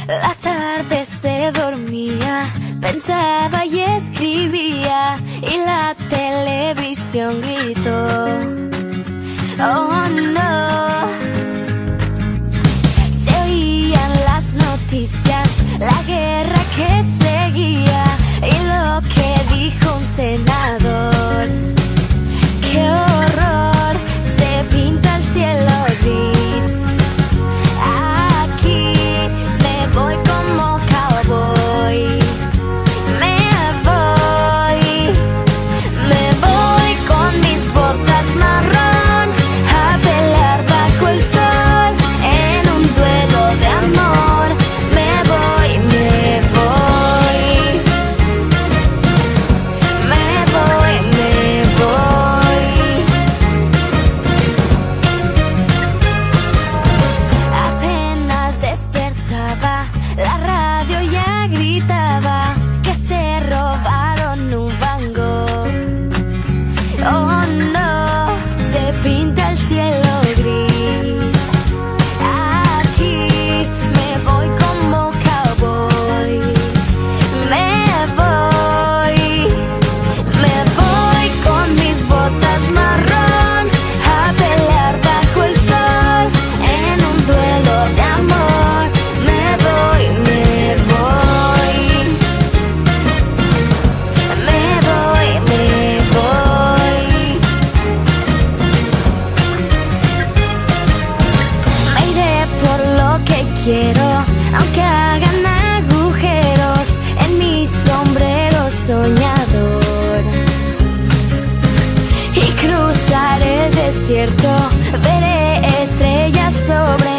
La tarde se dormía, pensaba y escribía, y la televisión gritó: oh no. Se oían las noticias, la guerra que seguía y lo que dijo un senador. ¡Qué horror! Se pinta el cielo gris. Aquí me voy como cowboy. Me voy con mis botas marrón a pelear bajo el sol en un duelo de amor. Me voy, me voy. Me voy, me voy. Apenas despertaba, la radio ya gritaba que se robaron un Van Gogh. Oh no, se pinta el cielo gris. Aquí me voy como cowboy. Me voy con mis botas marrón a pelear bajo el sol en un duelo de amor. Me voy, me voy. Me voy, me voy. Me iré por lo que quiero, aunque hagan agujeros en mi sombrero soñador. Y cruzaré el desierto, veré estrellas sobre